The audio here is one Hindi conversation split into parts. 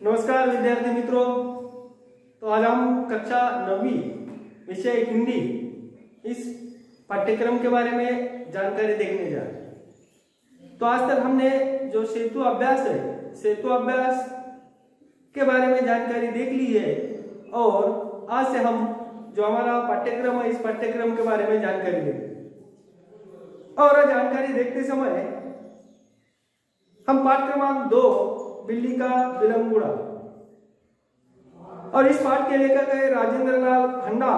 नमस्कार विद्यार्थी मित्रों। तो आज हम कक्षा 9वीं विषय हिंदी इस पाठ्यक्रम के बारे में जानकारी देखने जा रहे हैं। तो आज तक हमने जो सेतु अभ्यास है, सेतु अभ्यास के बारे में जानकारी देख ली है और आज से हम जो हमारा पाठ्यक्रम है, इस पाठ्यक्रम के बारे में जानकारी देंगे। और जानकारी देखते समय हम पाठ क्रमांक 2 बिल्ली का विलंबुड़ा और इस पाठ के लेखक है राजेंद्र लाल हंडा।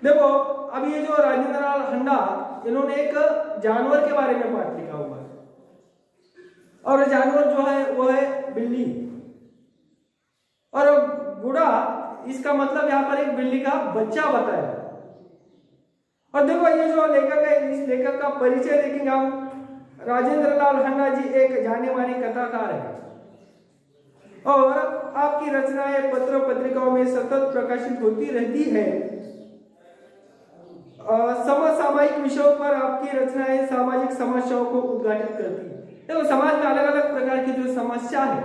देखो, अब ये जो राजेंद्र लाल हंडा, इन्होंने एक जानवर के बारे में पाठ लिखा हुआ है और जानवर जो है वो है बिल्ली। और बुढ़ा, इसका मतलब यहाँ पर एक बिल्ली का बच्चा बताया। और देखो, ये जो लेखक है, इस लेखक का परिचय देखेंगे हम। राजेंद्र लाल हंडा जी एक जाने माने कथाकार है और आपकी रचनाएं पत्र पत्रिकाओं में सतत प्रकाशित होती रहती है। समसामयिक विषयों पर आपकी रचनाएं सामाजिक समस्याओं को उद्घाटित करती है। देखो, समाज में अलग अलग प्रकार की जो समस्या है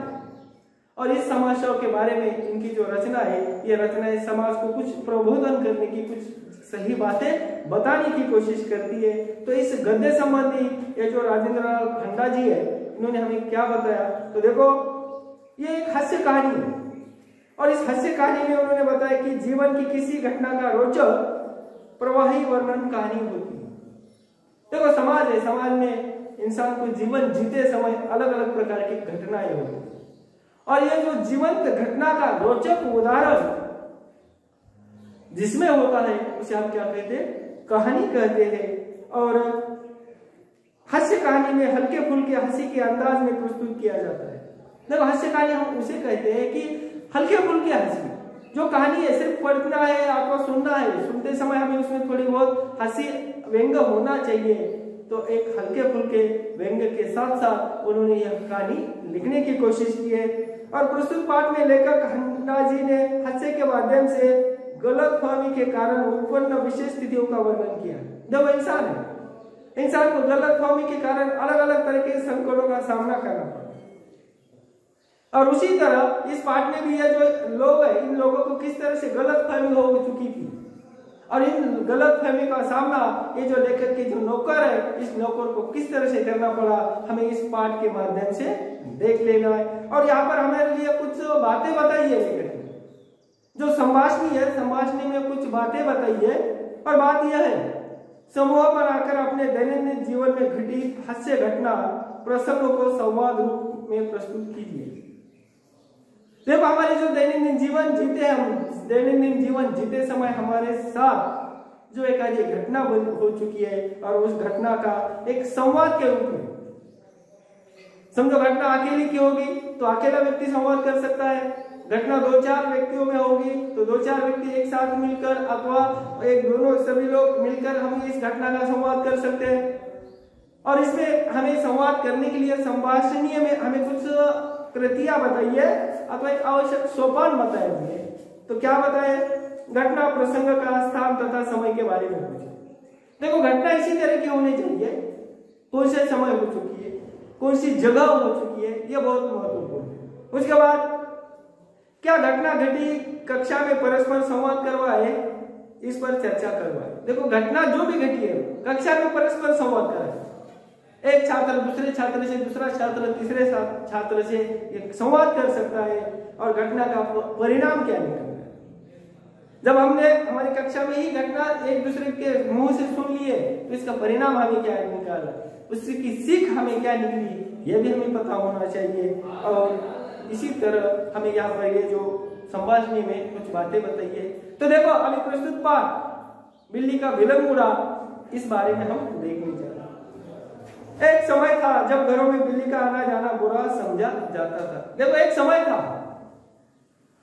और इस समस्याओं के बारे में इनकी जो रचना है, ये रचनाएं समाज को कुछ प्रबोधन करने की, कुछ सही बातें बताने की कोशिश करती है। तो इस गद्य संबंधी ये जो राजेंद्र लाल हंडा जी है, इन्होंने हमें क्या बताया, तो देखो, ये एक हास्य कहानी है और इस हास्य कहानी में उन्होंने बताया कि जीवन की किसी घटना का रोचक प्रवाही वर्णन कहानी होती है। देखो, समाज है, समाज में इंसान को जीवन जीते समय अलग अलग प्रकार की घटनाएं होती है और ये जो जीवंत घटना का रोचक उदाहरण जिसमें होता है, उसे हम क्या कहते हैं, कहानी कहते हैं। और हास्य कहानी में हल्के फुल्के हंसी के अंदाज में प्रस्तुत किया जाता है। देखो, हास्य कहानी हम उसे कहते हैं कि हल्के फुल्के हंसी, जो कहानी है सिर्फ पढ़ना है अथवा सुनना है, सुनते समय हमें उसमें थोड़ी बहुत हंसी व्यंग होना चाहिए। तो एक हल्के फुल्के व्यंग के साथ साथ उन्होंने यह कहानी लिखने की कोशिश की है। और प्रस्तुत पाठ में लेखक हंडा जी ने हास्य के माध्यम से गलतफहमी के कारण उत्पन्न विशेष स्थितियों का वर्णन किया। जब इंसान को गलतफहमी के कारण अलग अलग तरह के संकटों का सामना करना पड़ा। और उसी तरह इस पाठ में भी ये जो लोग हैं, इन लोगों को किस तरह से गलतफहमी हो चुकी थी और इन गलतफहमी का सामना ये जो लेखक के जो नौकर है, इस नौकर को किस तरह से करना पड़ा, हमें इस पाठ के माध्यम से देख लेना है। और यहाँ पर हमारे लिए कुछ बातें बताई है लेखक ने, जो संभाषणी है, संभाषणी में कुछ बातें बताई है। और बात यह है, समूह बनाकर अपने दैनंदिन जीवन में घटी हास्य घटना प्रसंगों को संवाद रूप में प्रस्तुत कीजिए। देखो, हमारे जो दैनंदिन जीवन जीते हैं, हम दैनंदिन जीवन जीते समय हमारे साथ जो एक आज घटना हो चुकी है और उस घटना का एक संवाद के रूप में, समझो घटना अकेली की होगी तो अकेला व्यक्ति संवाद कर सकता है, घटना 2-4 व्यक्तियों में होगी तो 2-4 व्यक्ति एक साथ मिलकर अथवा दोनों सभी लोग मिलकर हम इस घटना का संवाद कर सकते हैं। और इसमें हमें संवाद करने के लिए संभाषणीय में हमें कुछ कृतियां बताई है अथवा एक आवश्यक सोपान बताए हुए हैं। तो क्या बताए, घटना प्रसंग का स्थान तथा समय के बारे में पूछे। देखो, घटना इसी तरह की होनी चाहिए, कौन से समय हो चुकी है, कौन सी जगह हो चुकी है, यह बहुत महत्वपूर्ण है। उसके बाद क्या घटना घटी, कक्षा में परस्पर संवाद करवाए, इस पर चर्चा करवाए। देखो, घटना जो भी घटी है कक्षा में परस्पर संवाद कराए, एक छात्र दूसरे छात्र से, दूसरा छात्र तीसरे छात्र से एक संवाद कर सकता है और घटना का परिणाम क्या निकलता है। जब हमने हमारी कक्षा में ही घटना एक दूसरे के मुंह से सुन लिए तो इसका परिणाम हमें क्या निकाला, उसकी सीख हमें क्या निकली, यह भी हमें पता होना चाहिए। और इसी तरह हमें यहाँ पर ये जो संभाषणी में कुछ बातें बताई है। तो देखो, अभी प्रस्तुत पाठ बिल्ली का विलंबुड़ा, इस बारे में हम देखने जा रहे हैं। एक समय था जब घरों में बिल्ली का आना जाना बुरा समझा जाता था। देखो, एक समय था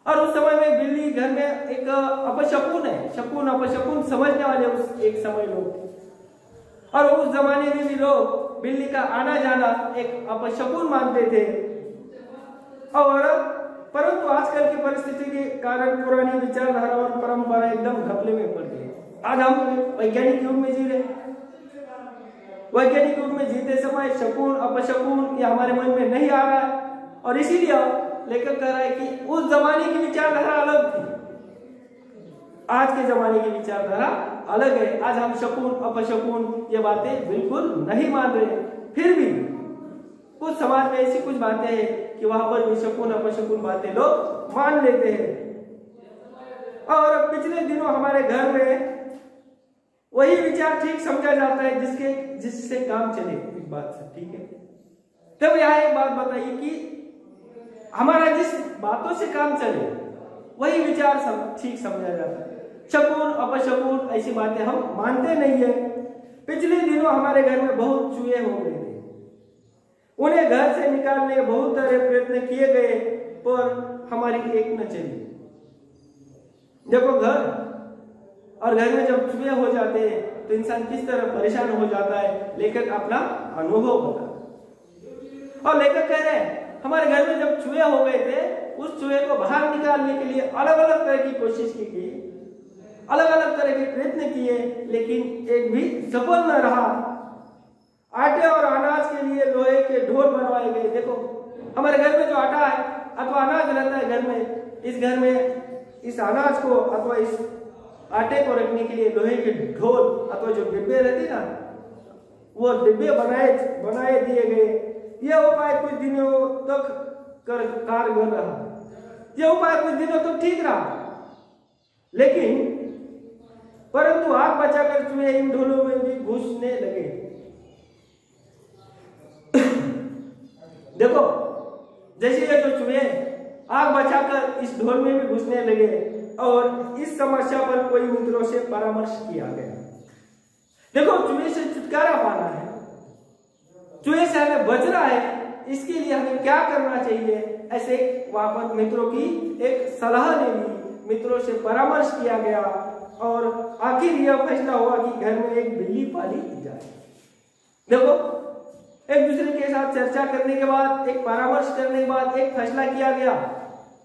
और उस समय में बिल्ली घर में एक अपशकुन है, शकुन अपशकुन समझने वाले उस एक समय लोग थे। और उस जमाने में भी लोग बिल्ली का आना जाना एक अपशकुन मानते थे। और परंतु आजकल की परिस्थिति के कारण पुरानी विचारधारा और परंपरा एकदम घपले में पड़ गई। आज हम वैज्ञानिक युग में जी रहे हैं। वैज्ञानिक युग में जीते समय शकुन अपशकुन ये हमारे मन में नहीं आ रहा है और इसीलिए लेखक कह रहा है कि उस जमाने की विचारधारा अलग थी, आज के जमाने की विचारधारा अलग है। आज हम शकुन अपशकुन ये बातें बिल्कुल नहीं मान रहे। फिर भी कुछ समाज में ऐसी कुछ बातें हैं कि वहां पर भी शकुन अपशकुन बातें लोग मान लेते हैं। और पिछले दिनों हमारे घर में वही विचार ठीक समझा जाता है जिससे काम चले इस बात से, ठीक है। तब यहाँ एक बात बताइए कि हमारा जिस बातों से काम चले वही विचार ठीक समझा जाता है। शकुन अपशकुन ऐसी बातें हम मानते नहीं है। पिछले दिनों हमारे घर में बहुत चूहे हो गए थे, उन्हें घर से निकालने के बहुत सारे प्रयत्न किए गए पर हमारी एक न चली। देखो घर और घर में जब चूहे हो जाते हैं तो इंसान किस तरह परेशान हो जाता है, लेखक अपना अनुभव बता। और लेखक कह रहे हैं हमारे घर में जब चूहे हो गए थे उस चूहे को बाहर निकालने के लिए अलग अलग तरह की कोशिश की गई, अलग अलग तरह के प्रयत्न किए, लेकिन एक भी सफल न रहा। आटे और अनाज के लिए लोहे के ढोल बनवाए गए। देखो हमारे घर में जो आटा है अथवा अनाज रहता है घर में, इस घर में इस अनाज को अथवा इस आटे को रखने के लिए लोहे के ढोल अथवा जो डिब्बे रहते ना वो डिब्बे बनाए दिए गए। यह उपाय कुछ दिनों तक कारगर रहा, यह उपाय कुछ दिनों तक ठीक रहा, लेकिन परंतु आग बचाकर चूहे इन ढोलों में भी घुसने लगे। देखो जैसे ये जो चूहे आग बचाकर इस ढोल में भी घुसने लगे और इस समस्या पर कोई मित्रों से परामर्श किया गया। देखो चूहे से छुटकारा पाना है, चूहे से हमें बचना है, इसके लिए हमें क्या करना चाहिए, ऐसे वहां पर मित्रों की एक सलाह ले ली, मित्रों से परामर्श किया गया और आखिर यह फैसला हुआ कि घर में एक बिल्ली पाली जाए। देखो एक दूसरे के साथ चर्चा करने के बाद, एक परामर्श करने के बाद एक फैसला किया गया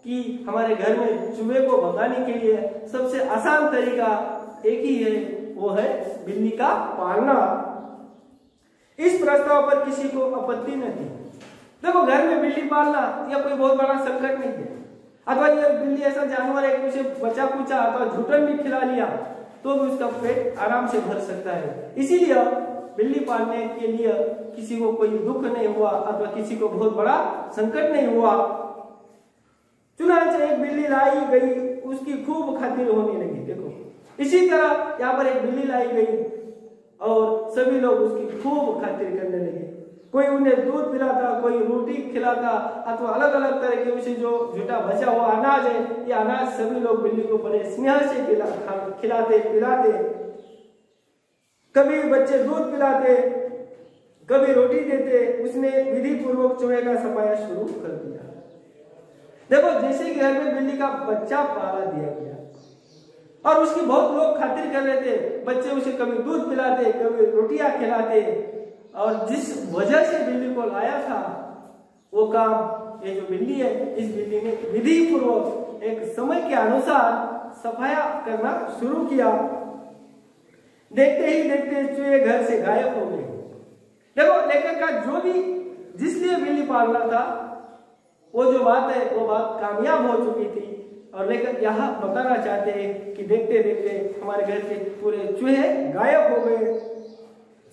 कि हमारे घर में चूहे को भगाने के लिए सबसे आसान तरीका एक ही है, वो है बिल्ली का पालना। इस प्रस्ताव पर किसी को आपत्ति न थी। देखो घर में बिल्ली पालना यह कोई बहुत बड़ा संकट नहीं है, अथवा ये बिल्ली ऐसा जानवर है कि उसे बचा कुचा अथवा झूठन भी खिला लिया तो भी उसका पेट आराम से भर सकता है। इसीलिए बिल्ली पालने के लिए किसी को कोई दुख नहीं हुआ अथवा किसी को बहुत बड़ा संकट नहीं हुआ। चुनाव से एक बिल्ली लाई गई, उसकी खूब खातिर होने लगी। देखो इसी तरह यहाँ पर एक बिल्ली लाई गई और सभी लोग उसकी खूब खातिर करने लगे। कोई उन्हें दूध पिलाता, कोई रोटी खिलाता अथवा अलग अलग तरह के उसे जो झूठा बचा हुआ अनाज है, ये अनाज सभी लोग बिल्ली को बड़े स्नेह से खिलाते पिलाते। कभी बच्चे दूध पिलाते, कभी रोटी देते। उसने विधि पूर्वक चूहे का सफाया शुरू कर दिया। देखो जैसे कि घर में बिल्ली का बच्चा पाला दिया गया और उसकी बहुत लोग खातिर कर रहे थे, बच्चे उसे कभी दूध पिलाते, कभी रोटियां खिलाते, और जिस वजह से बिल्ली को लाया था वो काम ये जो बिल्ली है, इस बिल्ली ने विधि पूर्वक एक समय के अनुसार सफाया करना शुरू किया। देखते ही देखते चूहे घर से गायब हो गए। देखो लेखक का जो भी जिसलिए बिल्ली पालना था वो जो बात है वो बात कामयाब हो चुकी थी, और लेखक यहाँ बताना चाहते हैं कि देखते देखते हमारे घर के पूरे चूहे गायब हो गए।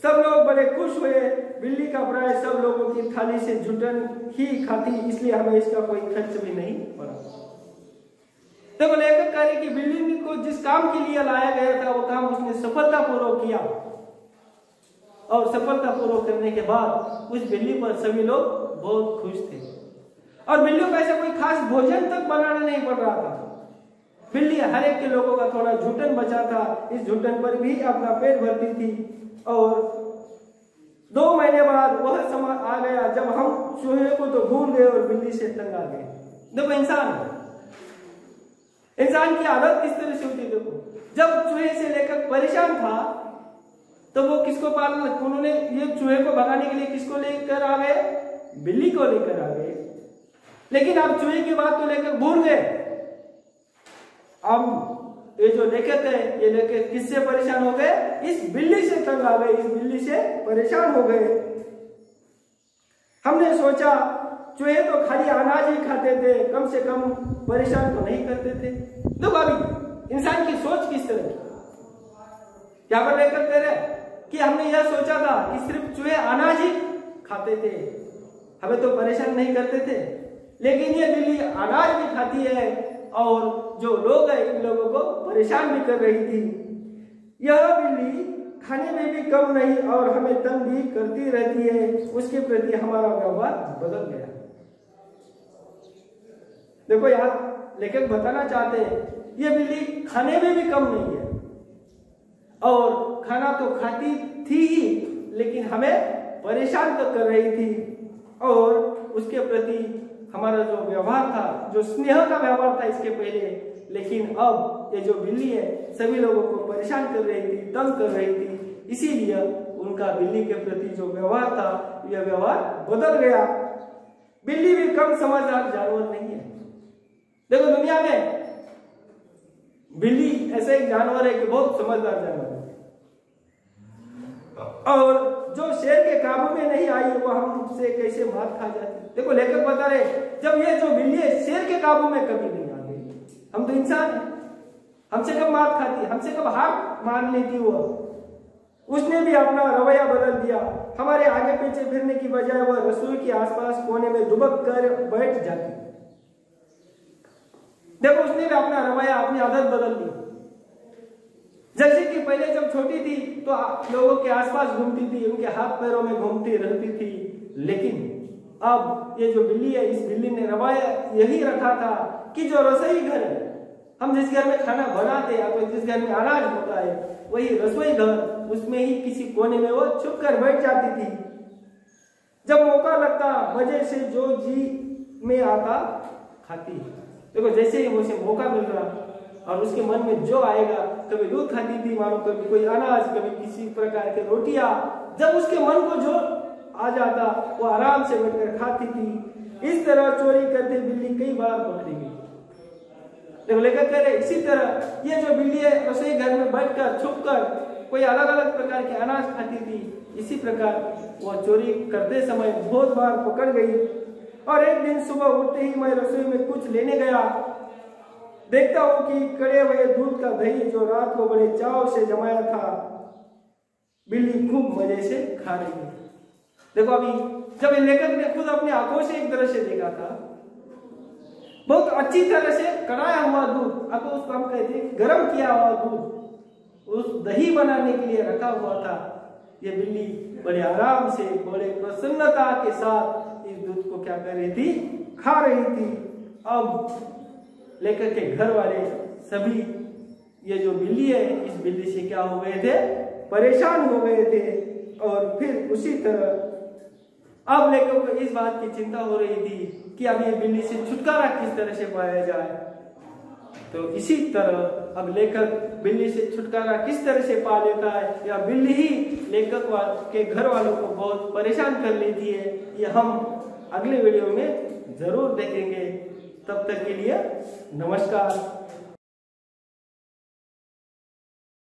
सब लोग बड़े खुश हुए। बिल्ली का प्राय सब लोगों की थाली से झुटन ही खाती, इसलिए हमें इसका कोई खर्च भी नहीं पड़ा। देखो लेखक कह रहे कि बिल्ली को जिस काम के लिए लाया गया था वो काम उसने सफलतापूर्वक किया, और सफलतापूर्वक करने के बाद उस बिल्ली पर सभी लोग बहुत खुश थे। और बिल्लियों को ऐसा कोई खास भोजन तक बनाना नहीं पड़ रहा था। बिल्ली हर एक के लोगों का थोड़ा झूठन बचा था, इस झूठन पर भी अपना पेट भरती थी। और 2 महीने बाद वह समय आ गया जब हम चूहे को तो भूल गए और बिल्ली से तंग आ गए। देखो इंसान की आदत किस तरह से होती है। देखो जब चूहे से लेकर परेशान था तो वो किसको पालना, उन्होंने ये चूहे को भगाने के लिए किसको लेकर आ गए, बिल्ली को लेकर आ गए। लेकिन अब चूहे की बात तो लेकर भूल गए। अब ये जो लेखक है ये लेखक किससे परेशान हो गए, इस बिल्ली से तंग आ गए, इस बिल्ली से परेशान हो गए। हमने सोचा चूहे तो खाली अनाज ही खाते थे, कम से कम परेशान तो नहीं करते थे। देखो अभी इंसान की सोच किस तरह की, क्या पर लेकर कह रहे कि हमने यह सोचा था कि सिर्फ चूहे अनाज ही खाते थे, हमें तो परेशान नहीं करते थे, लेकिन ये बिल्ली अनाज भी खाती है और जो लोग हैं इन लोगों को परेशान भी कर रही थी। यह बिल्ली खाने में भी कम नहीं और हमें तंग भी करती रहती है, उसके प्रति हमारा व्यवहार बदल गया। देखो यार लेखक बताना चाहते हैं ये बिल्ली खाने में भी कम नहीं है और खाना तो खाती थी ही, लेकिन हमें परेशान तो कर रही थी और उसके प्रति हमारा जो व्यवहार था, जो स्नेह का व्यवहार था इसके पहले, लेकिन अब ये जो बिल्ली है सभी लोगों को परेशान कर रही थी, तंग कर रही थी, इसीलिए उनका बिल्ली के प्रति जो व्यवहार था यह व्यवहार बदल गया। बिल्ली भी कम समझदार जानवर नहीं है। देखो दुनिया में बिल्ली ऐसा एक जानवर है कि बहुत समझदार जानवर है और जो शेर के काबू में नहीं आई वो हमसे कैसे मार खा जाती। देखो लेखक बता रहे जब ये जो बिल्ली है शेर के काबू में कभी नहीं आ गई, हम तो इंसान हैं, हमसे कब मार खाती, हमसे कब हार मान लेती वो। उसने भी अपना रवैया बदल दिया, हमारे आगे पीछे फिरने की बजाय वह रसोई के आसपास कोने में दुबक कर बैठ जाती। देखो उसने भी अपना रवैया, अपनी आदत बदल दी। जैसे कि पहले जब छोटी थी तो लोगों के आसपास घूमती थी, उनके हाथ पैरों में घूमती रहती थी, लेकिन अब ये जो बिल्ली है इस बिल्ली ने रवैया यही रखा था कि जो रसोई घर है, हम जिस घर में खाना बनाते हैं या तो जिस घर में अनाज होता है वही रसोई घर, उसमें ही किसी कोने में वो छुप कर बैठ जाती थी। जब मौका लगता मजे से जो जी में आता खाती। देखो जैसे ही उसे मौका मिल रहा और उसके मन में जो आएगा, कभी दूध खाती थी मानो, कभी कोई अनाज, कभी किसी प्रकार के रोटियां, जब उसके मन को जो आ जाता वो आराम से बैठकर खाती थी। इस तरह चोरी करते बिल्ली कई बार पकड़ी गई। देखो लेखक कह रहे इसी तरह ये जो बिल्ली है रसोई घर में बैठकर छुपकर कोई अलग अलग प्रकार के अनाज खाती थी, इसी प्रकार वो चोरी करते समय बहुत बार पकड़ गई। और एक दिन सुबह उठते ही मैं रसोई में कुछ लेने गया, देखता हूं कि कड़े हुए दूध का दही जो रात को बड़े चाव से जमाया था बिल्ली खूब मजे से खा रही है। देखो अभी जब लेखक ने खुद अपनी आंखों से एक दृश्य देखा था, बहुत अच्छी तरह से कढ़ाया हुआ दूध, अब उसको हम कहते हैं गर्म किया हुआ दूध, उस दही बनाने के लिए रखा हुआ था। ये बिल्ली बड़े आराम से, बड़े प्रसन्नता के साथ इस दूध को क्या कर रही थी, खा रही थी। अब लेकर के घर वाले सभी ये जो बिल्ली है इस बिल्ली से क्या हो गए थे, परेशान हो गए थे। और फिर उसी तरह अब लेखक को इस बात की चिंता हो रही थी कि अब ये बिल्ली से छुटकारा किस तरह से पाया जाए। तो इसी तरह अब लेखक बिल्ली से छुटकारा किस तरह से पा लेता है, या बिल्ली ही लेखक के घर वालों को बहुत परेशान कर लेती है, ये हम अगले वीडियो में जरूर देखेंगे। तब तक के लिए नमस्कार।